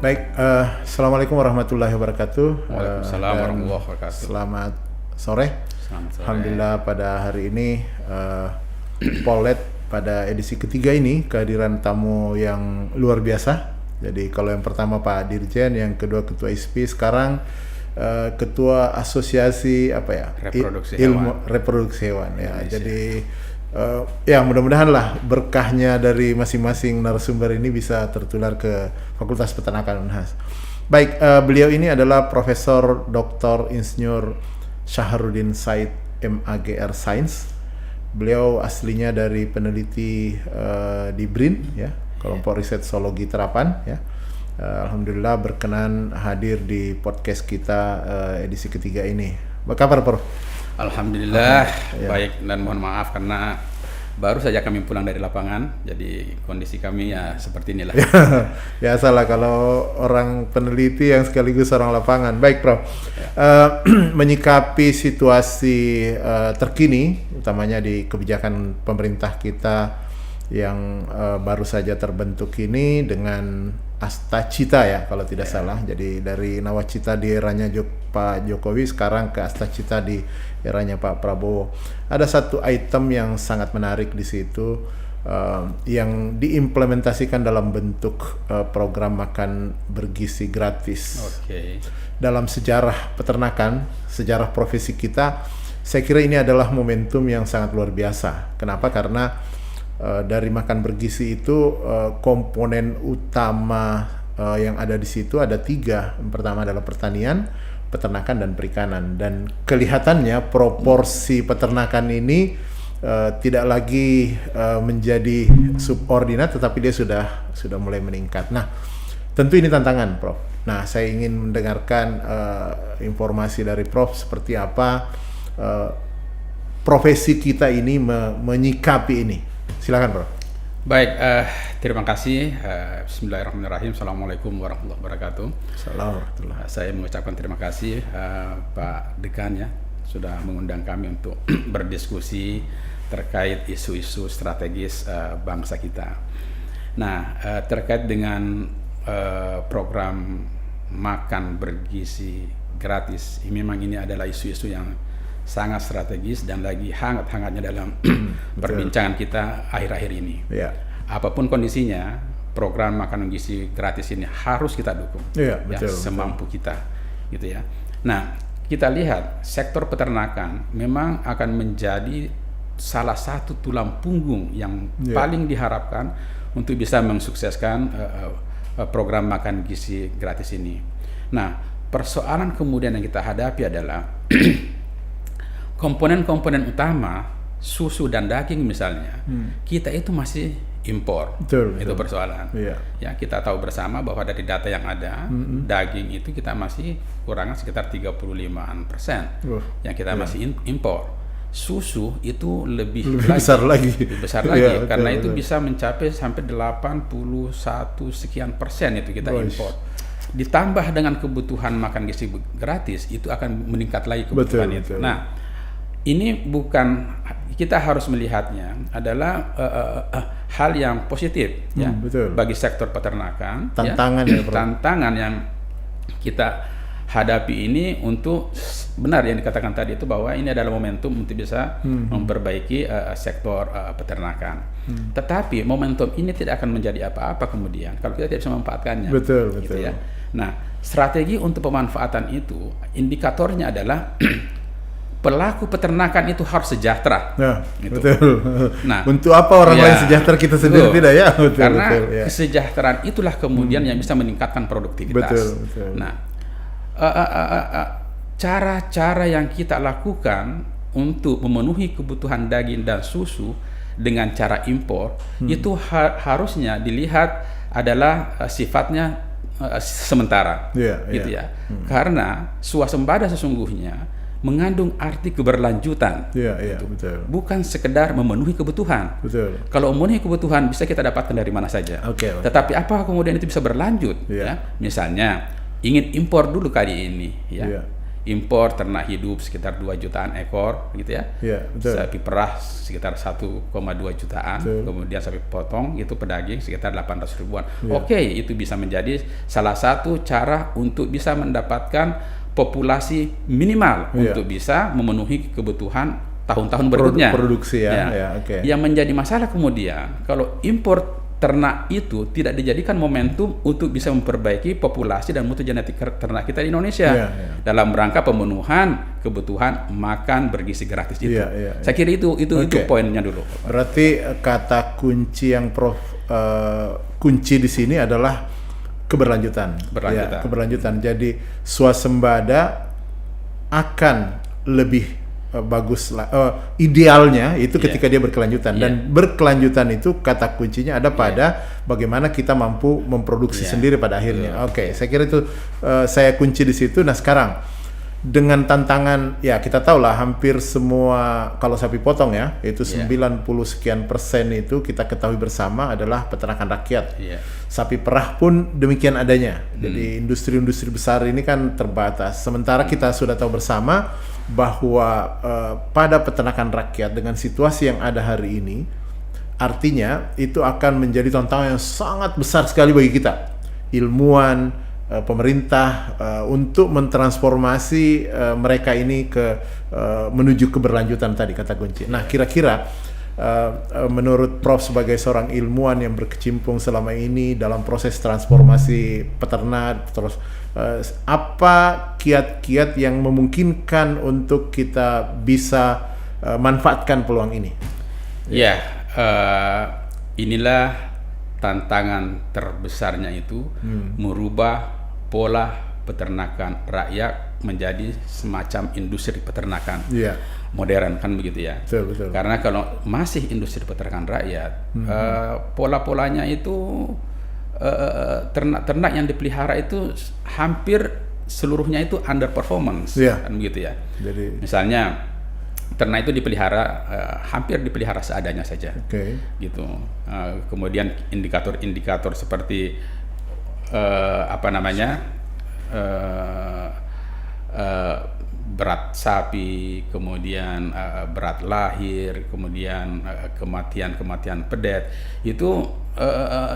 Baik, Assalamualaikum warahmatullahi wabarakatuh. Waalaikumsalam Dan warahmatullahi wabarakatuh. Selamat sore. Selamat sore. Alhamdulillah pada hari ini Pollet pada edisi ketiga ini kehadiran tamu yang luar biasa. Jadi kalau yang pertama Pak Dirjen, yang kedua Ketua ISPI, sekarang Ketua Asosiasi Reproduksi Hewan ya. Indonesia. Jadi ya mudah-mudahan lah berkahnya dari masing-masing narasumber ini bisa tertular ke Fakultas Peternakan Unhas. Baik, beliau ini adalah Profesor Dr. Insinyur Syahrudin Said MAgR Sains. Beliau aslinya dari peneliti di BRIN ya, Kelompok Riset Zoologi Terapan ya. Alhamdulillah berkenan hadir di podcast kita edisi ketiga ini. Apa kabar, Prof? Alhamdulillah ya. Baik, dan mohon maaf karena baru saja kami pulang dari lapangan, jadi kondisi kami ya seperti inilah. Ya salah kalau orang peneliti yang sekaligus orang lapangan. Baik, Prof. Menyikapi situasi terkini, utamanya di kebijakan pemerintah kita yang baru saja terbentuk ini dengan Astacita ya kalau tidak salah. Jadi dari Nawacita di eranya Pak Jokowi sekarang ke Astacita di eranya Pak Prabowo. Ada satu item yang sangat menarik di situ yang diimplementasikan dalam bentuk program makan bergizi gratis. Oke. Dalam sejarah peternakan, sejarah profesi kita, saya kira ini adalah momentum yang sangat luar biasa. Kenapa? Karena dari makan bergizi itu komponen utama yang ada di situ ada 3. Yang pertama adalah pertanian, peternakan, dan perikanan. Dan kelihatannya proporsi peternakan ini tidak lagi menjadi subordinat, tetapi dia sudah mulai meningkat. Nah, tentu ini tantangan, Prof. Nah, saya ingin mendengarkan informasi dari Prof seperti apa profesi kita ini menyikapi ini. Silakan, Bro. Baik, terima kasih. Bismillahirrahmanirrahim. Assalamualaikum warahmatullahi wabarakatuh. Assalamualaikum. Saya mengucapkan terima kasih Pak Dekan ya sudah mengundang kami untuk berdiskusi terkait isu-isu strategis bangsa kita. Nah, terkait dengan program makan bergizi gratis, memang ini adalah isu-isu yang sangat strategis dan lagi hangat-hangatnya dalam perbincangan kita akhir-akhir ini. Ya. Apapun kondisinya, program makan gizi gratis ini harus kita dukung, ya, betul, semampu kita, gitu ya. Nah, kita lihat sektor peternakan memang akan menjadi salah satu tulang punggung yang paling diharapkan untuk bisa mensukseskan program makan gizi gratis ini. Nah, persoalan kemudian yang kita hadapi adalah komponen-komponen utama susu dan daging misalnya, kita itu masih impor. Betul. Itu persoalan. Iya. Ya, kita tahu bersama bahwa dari data yang ada, daging itu kita masih kurangan sekitar 35% yang kita masih impor. Susu itu lebih besar lagi. Lebih besar lagi Ya, karena betul, itu betul. bisa mencapai sampai 81 sekian persen itu kita impor. Ditambah dengan kebutuhan makan gizi gratis, itu akan meningkat lagi kebutuhan itu. Betul. Nah, ini bukan, kita harus melihatnya adalah hal yang positif ya betul. bagi sektor peternakan. Tantangan ya, Bro. Tantangan yang kita hadapi ini untuk benar yang dikatakan tadi itu bahwa ini adalah momentum untuk bisa memperbaiki sektor peternakan. Tetapi momentum ini tidak akan menjadi apa-apa kemudian kalau kita tidak bisa memanfaatkannya. Betul, gitu betul. ya. Nah, strategi untuk pemanfaatan itu indikatornya adalah pelaku peternakan itu harus sejahtera. Nah, gitu. betul. Nah, untuk apa orang lain sejahtera kita sendiri tidak ya? Betul, karena betul, ya. kesejahteraan itulah kemudian yang bisa meningkatkan produktivitas. Betul. Nah, cara-cara yang kita lakukan untuk memenuhi kebutuhan daging dan susu dengan cara impor itu harusnya dilihat adalah sifatnya sementara, gitu ya. Karena swasembada sesungguhnya mengandung arti keberlanjutan. Iya, betul. Bukan sekedar memenuhi kebutuhan. Betul. Kalau memenuhi kebutuhan bisa kita dapatkan dari mana saja. Oke. Tetapi apakah kemudian itu bisa berlanjut? Iya. Ya? Misalnya ingin impor dulu kali ini, ya. Iya. impor ternak hidup sekitar 2 jutaan ekor gitu ya. Iya, betul. Sapi perah sekitar 1,2 jutaan. Betul. Kemudian sapi potong itu pedaging sekitar 800 ribuan. Iya. Oke, itu bisa menjadi salah satu cara untuk bisa mendapatkan populasi minimal Iya. untuk bisa memenuhi kebutuhan tahun-tahun berikutnya. Produksi ya, ya, oke. Yang menjadi masalah kemudian kalau impor ternak itu tidak dijadikan momentum untuk bisa memperbaiki populasi dan mutu genetik ternak kita di Indonesia dalam rangka pemenuhan kebutuhan makan bergizi gratis itu. Saya kira itu poinnya dulu. Berarti kata kunci yang Prof kunci di sini adalah keberlanjutan. Keberlanjutan. Jadi swasembada akan lebih bagus idealnya itu ketika dia berkelanjutan dan berkelanjutan itu kata kuncinya ada pada bagaimana kita mampu memproduksi sendiri pada akhirnya. Oke, saya kira itu saya kunci di situ. Nah, sekarang dengan tantangan ya kita tahu lah hampir semua kalau sapi potong ya itu 90 sekian persen itu kita ketahui bersama adalah peternakan rakyat. Sapi perah pun demikian adanya. Jadi industri-industri besar ini kan terbatas. Sementara kita sudah tahu bersama bahwa pada peternakan rakyat dengan situasi yang ada hari ini, artinya itu akan menjadi tantangan yang sangat besar sekali bagi kita, ilmuwan, pemerintah, untuk mentransformasi mereka ini ke menuju keberlanjutan tadi kata kunci. Nah, kira-kira menurut Prof sebagai seorang ilmuwan yang berkecimpung selama ini dalam proses transformasi peternak, terus apa kiat-kiat yang memungkinkan untuk kita bisa manfaatkan peluang ini? Inilah tantangan terbesarnya itu merubah pola peternakan rakyat menjadi semacam industri peternakan modern, kan begitu ya. Betul. Karena kalau masih industri peternakan rakyat, pola-polanya itu ternak-ternak yang dipelihara itu hampir seluruhnya itu underperformance, kan begitu ya. Jadi misalnya ternak itu dipelihara hampir dipelihara seadanya saja, gitu. Kemudian indikator-indikator seperti berat sapi, kemudian berat lahir, kemudian kematian pedet, itu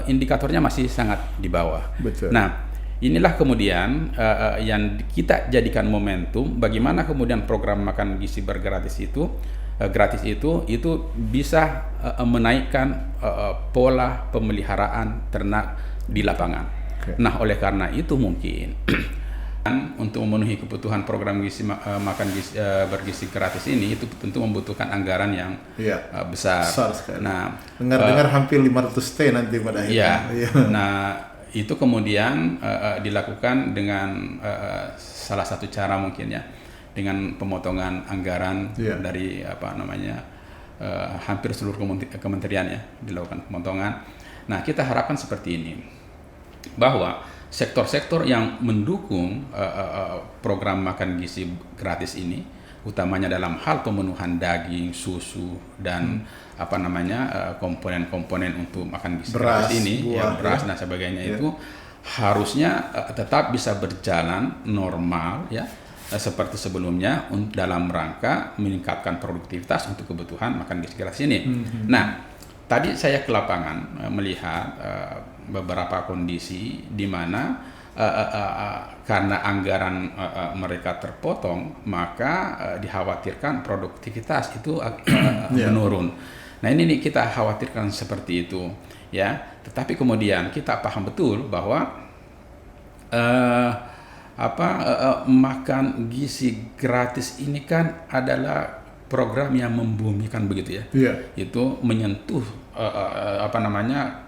indikatornya masih sangat di bawah. Betul. Nah, inilah kemudian yang kita jadikan momentum bagaimana kemudian program makan gizi bergratis itu bisa menaikkan pola pemeliharaan ternak di lapangan. Nah, oleh karena itu mungkin untuk memenuhi kebutuhan program gizi makan bergizi gratis ini itu tentu membutuhkan anggaran yang besar sekali. Nah, dengar hampir 500 T nanti pada akhirnya. Nah, itu kemudian dilakukan dengan salah satu cara mungkin ya, dengan pemotongan anggaran dari hampir seluruh kementerian ya, dilakukan pemotongan. Nah, kita harapkan seperti ini, bahwa sektor-sektor yang mendukung program makan gizi gratis ini, utamanya dalam hal pemenuhan daging, susu, dan komponen-komponen untuk makan gizi gratis ini, beras dan sebagainya itu harusnya tetap bisa berjalan normal ya, seperti sebelumnya dalam rangka meningkatkan produktivitas untuk kebutuhan makan gizi gratis ini. Nah, tadi saya ke lapangan melihat beberapa kondisi di mana karena anggaran mereka terpotong, maka dikhawatirkan produktivitas itu menurun. Nah, ini kita khawatirkan seperti itu ya. Tetapi kemudian kita paham betul bahwa makan gizi gratis ini kan adalah program yang membumikan begitu ya. Itu menyentuh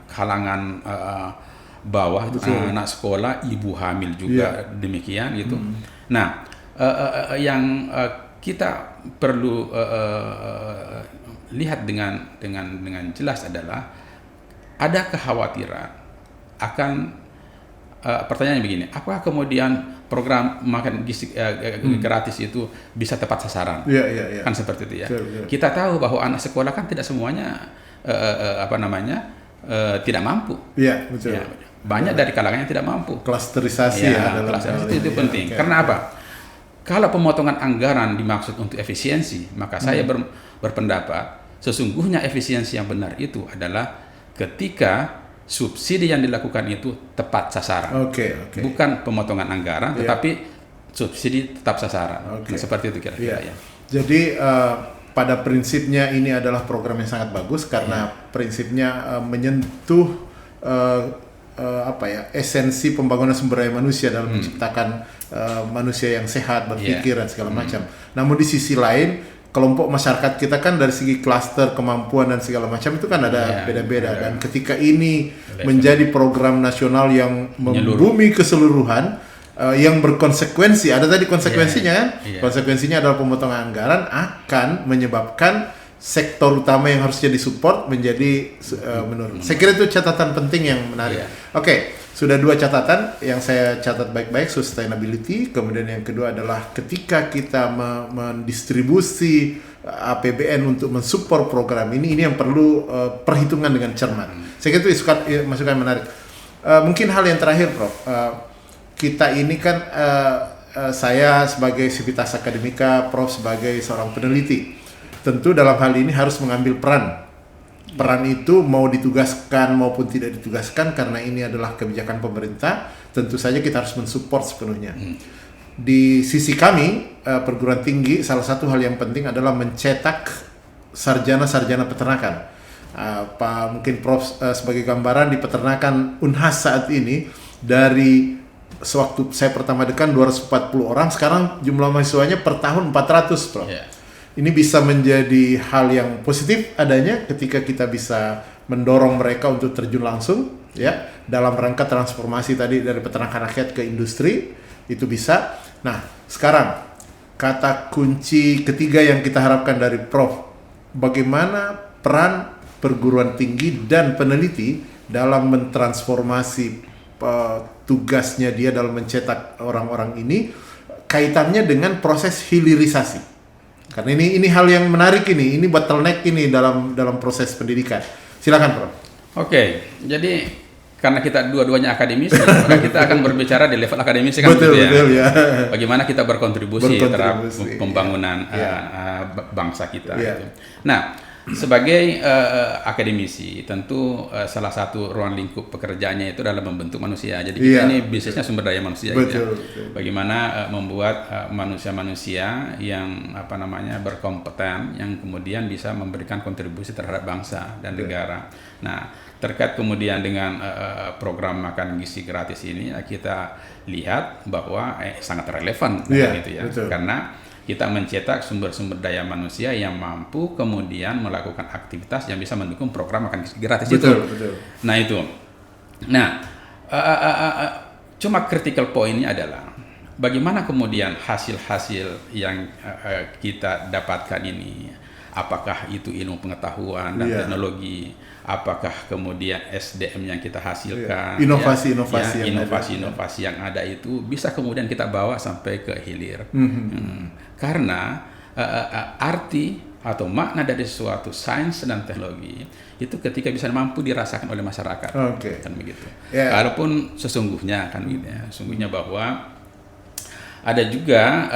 kalangan bawah, anak sekolah, ibu hamil juga demikian gitu. Nah, yang kita perlu lihat dengan jelas adalah ada kekhawatiran akan pertanyaannya begini, apakah kemudian program makan gizi gratis itu bisa tepat sasaran? Kan seperti itu ya. Kita tahu bahwa anak sekolah kan tidak semuanya tidak mampu. Betul. Ya, banyak dari kalangannya tidak mampu. Klasterisasi klasterisasi itu penting. Karena apa? kalau pemotongan anggaran dimaksud untuk efisiensi, maka saya berpendapat sesungguhnya efisiensi yang benar itu adalah ketika subsidi yang dilakukan itu tepat sasaran. Bukan pemotongan anggaran, tetapi subsidi tetap sasaran. Nah, seperti itu kira-kira ya. Jadi pada prinsipnya ini adalah program yang sangat bagus karena prinsipnya menyentuh esensi pembangunan sumber daya manusia dalam menciptakan manusia yang sehat, berpikir dan segala macam. Namun di sisi lain kelompok masyarakat kita kan dari segi klaster kemampuan dan segala macam itu kan ada beda-beda dan ketika ini menjadi program nasional yang membumi keseluruhan yang berkonsekuensi, ada tadi konsekuensinya kan? Konsekuensinya adalah pemotongan anggaran akan menyebabkan sektor utama yang harusnya disupport menjadi menurun. Saya kira itu catatan penting yang menarik. Sudah 2 catatan yang saya catat baik-baik, sustainability, kemudian yang kedua adalah ketika kita mendistribusi APBN untuk mensupport program ini yang perlu perhitungan dengan cermat. Saya kira itu masukan menarik. Mungkin hal yang terakhir, Prof. Kita ini kan saya sebagai Civitas Akademika, Prof sebagai seorang peneliti, tentu dalam hal ini harus mengambil peran. Peran itu mau ditugaskan maupun tidak ditugaskan karena ini adalah kebijakan pemerintah, tentu saja kita harus mensupport sepenuhnya. Di sisi kami, perguruan tinggi, salah satu hal yang penting adalah mencetak sarjana-sarjana peternakan. Mungkin Prof sebagai gambaran di peternakan Unhas saat ini, dari sewaktu saya pertama dekan 240 orang, sekarang jumlah mahasiswanya per tahun 400, Prof. Ini bisa menjadi hal yang positif adanya ketika kita bisa mendorong mereka untuk terjun langsung dalam rangka transformasi tadi dari peternakan rakyat ke industri, itu bisa. Nah, sekarang kata kunci ketiga yang kita harapkan dari Prof, bagaimana peran perguruan tinggi dan peneliti dalam mentransformasi tugasnya dia dalam mencetak orang-orang ini, kaitannya dengan proses hilirisasi. Karena ini hal yang menarik ini bottleneck ini dalam proses pendidikan. Silakan, Prof. Jadi karena kita dua-duanya akademisi, maka kita akan berbicara di level akademisi kan, betul, bagaimana kita berkontribusi terhadap pembangunan bangsa kita. Gitu. Nah, sebagai akademisi, tentu salah satu ruang lingkup pekerjaannya itu adalah membentuk manusia. Jadi kita ini bisnisnya sumber daya manusia. Betul. Bagaimana membuat manusia-manusia yang berkompeten, yang kemudian bisa memberikan kontribusi terhadap bangsa dan negara. Nah, terkait kemudian dengan program makan gizi gratis ini, kita lihat bahwa sangat relevan karena kita mencetak sumber-sumber daya manusia yang mampu kemudian melakukan aktivitas yang bisa mendukung program makan gizi gratis itu. Nah itu. Nah, cuma critical point-nya adalah bagaimana kemudian hasil-hasil yang kita dapatkan ini, apakah itu ilmu pengetahuan dan teknologi, apakah kemudian SDM yang kita hasilkan, inovasi-inovasi yang ada itu bisa kemudian kita bawa sampai ke hilir. Karena arti atau makna dari suatu sains dan teknologi itu ketika bisa mampu dirasakan oleh masyarakat, kan begitu. Walaupun sesungguhnya kan gitu ya, sesungguhnya bahwa ada juga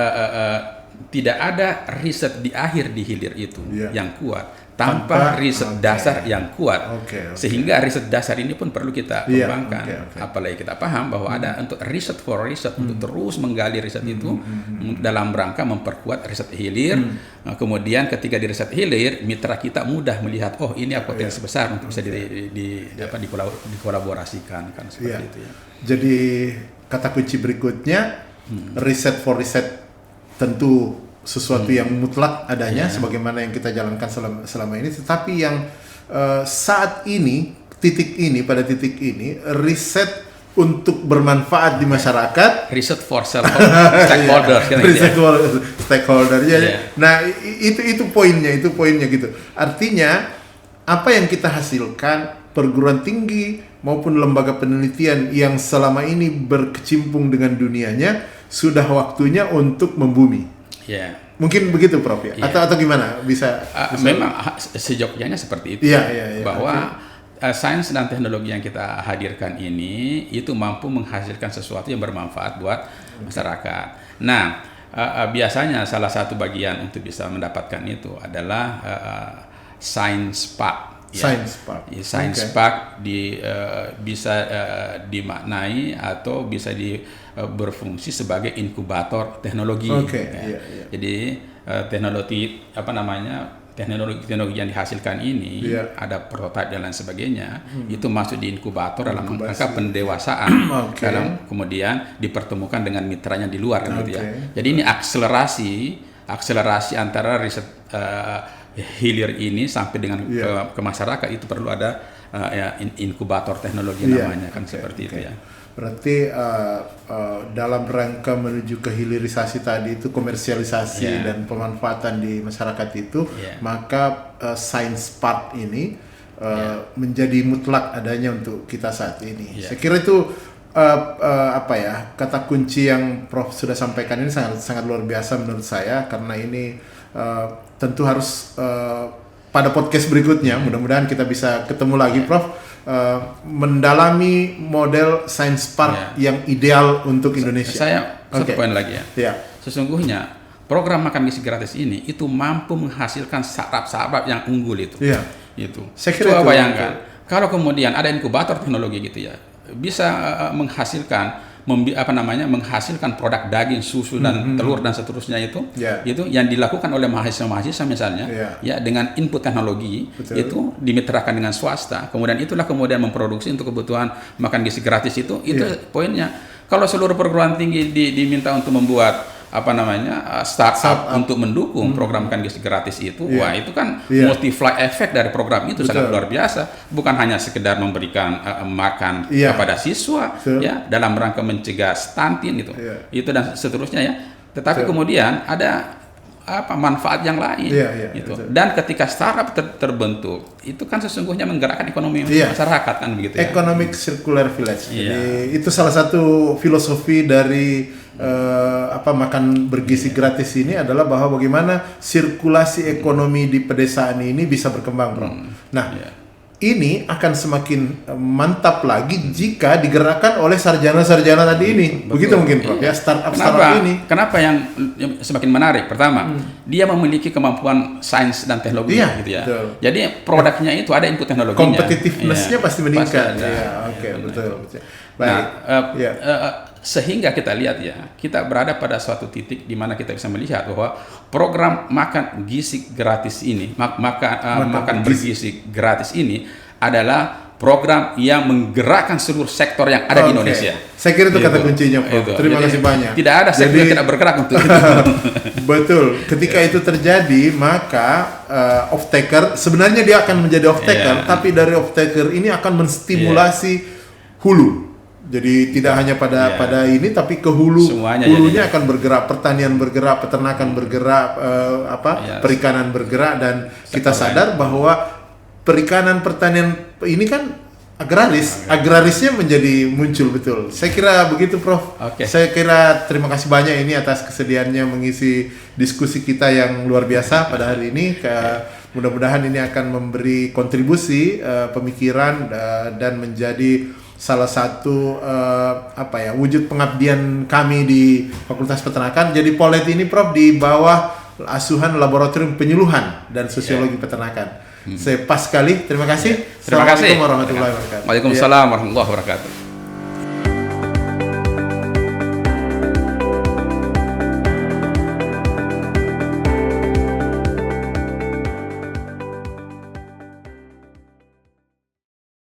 tidak ada riset di akhir di hilir itu yang kuat tanpa riset dasar yang kuat, sehingga riset dasar ini pun perlu kita kembangkan. Apalagi kita paham bahwa ada untuk riset for riset, untuk terus menggali riset itu dalam rangka memperkuat riset hilir. Kemudian ketika di riset hilir, mitra kita mudah melihat, oh ini potensi besar untuk bisa dikolaborasikan, kan seperti itu ya. Jadi kata kunci berikutnya, riset for riset tentu sesuatu yang mutlak adanya sebagaimana yang kita jalankan selama ini, tetapi yang saat ini pada titik ini riset untuk bermanfaat di masyarakat, riset for stakeholder, stakeholder. Nah itu poinnya gitu. Artinya apa yang kita hasilkan, perguruan tinggi maupun lembaga penelitian yang selama ini berkecimpung dengan dunianya, sudah waktunya untuk membumi. Mungkin begitu, Prof, ya? Atau gimana? Bisa memang sejognyanya seperti itu, bahwa sains dan teknologi yang kita hadirkan ini itu mampu menghasilkan sesuatu yang bermanfaat buat masyarakat. Nah, biasanya salah satu bagian untuk bisa mendapatkan itu adalah Science Park. Science Park. Science Park bisa dimaknai atau bisa berfungsi sebagai inkubator teknologi. Jadi teknologi teknologi yang dihasilkan ini ada prototipe dan lain sebagainya, itu masuk di inkubator dalam rangka pendewasaan, dalam kemudian dipertemukan dengan mitranya di luar kan gitu ya. Jadi ini akselerasi antara riset hilir ini sampai dengan ke masyarakat, itu perlu ada inkubator teknologi namanya kan seperti itu ya. Berarti dalam rangka menuju ke hilirisasi tadi itu, komersialisasi dan pemanfaatan di masyarakat itu, maka Science Park ini menjadi mutlak adanya untuk kita saat ini. Saya kira itu kata kunci yang Prof sudah sampaikan ini sangat luar biasa menurut saya, karena ini tentu harus pada podcast berikutnya mudah-mudahan kita bisa ketemu lagi Prof, mendalami model Science Park yang ideal untuk Indonesia. Saya satu poin lagi ya. Sesungguhnya program makan gizi gratis ini itu mampu menghasilkan startup yang unggul itu. Itu. Saya kira coba bayangkan kalau kemudian ada inkubator teknologi gitu ya, bisa menghasilkan menghasilkan produk daging, susu dan telur dan seterusnya itu yang dilakukan oleh mahasiswa misalnya dengan input teknologi. Itu dimitrakan dengan swasta, kemudian memproduksi untuk kebutuhan makan gizi gratis itu poinnya. Kalau seluruh perguruan tinggi diminta untuk membuat startup untuk mendukung program makan gizi gratis itu, wah itu kan multiply effect dari program itu sangat luar biasa. Bukan hanya sekedar memberikan makan kepada siswa dalam rangka mencegah stunting itu dan seterusnya ya, tetapi kemudian ada manfaat yang lain itu. Dan ketika startup terbentuk, itu kan sesungguhnya menggerakkan ekonomi masyarakat kan begitu ya. Economic circular village. Jadi itu salah satu filosofi dari makan bergizi gratis ini adalah bahwa bagaimana sirkulasi ekonomi di pedesaan ini bisa berkembang, Bro. Ini akan semakin mantap lagi jika digerakkan oleh sarjana-sarjana tadi ini. Begitu mungkin, Prof. Ya, startup ini. Kenapa yang semakin menarik? Pertama, dia memiliki kemampuan sains dan teknologi gitu ya. Betul. Jadi produknya itu ada input teknologinya. Competitiveness-nya pasti meningkat. Betul. Baik. Sehingga kita lihat kita berada pada suatu titik di mana kita bisa melihat bahwa program makan gizi gratis ini, makan bergizi gratis ini adalah program yang menggerakkan seluruh sektor yang ada di Indonesia. Saya kira itu kata kuncinya, Prof. Terima kasih banyak. Tidak ada sektor yang tidak bergerak untuk itu. Betul. Ketika itu terjadi, maka off-taker sebenarnya dia akan menjadi off-taker, tapi dari off-taker ini akan menstimulasi hulu. Jadi tidak hanya pada ini, tapi ke hulunya akan bergerak, pertanian bergerak, peternakan bergerak, perikanan bergerak, dan kita sadar bahwa perikanan pertanian ini kan agrarisnya menjadi muncul betul. Saya kira begitu, Prof. Saya kira terima kasih banyak ini atas kesediaannya mengisi diskusi kita yang luar biasa pada hari ini. Mudah-mudahan ini akan memberi kontribusi pemikiran dan menjadi salah satu wujud pengabdian kami di Fakultas Peternakan. Jadi Polet ini, Prof, di bawah asuhan Laboratorium Penyuluhan dan Sosiologi Peternakan. Saya pas sekali. Terima kasih. Terima kasih. Assalamualaikum warahmatullahi wabarakatuh. Waalaikumsalam warahmatullahi wabarakatuh.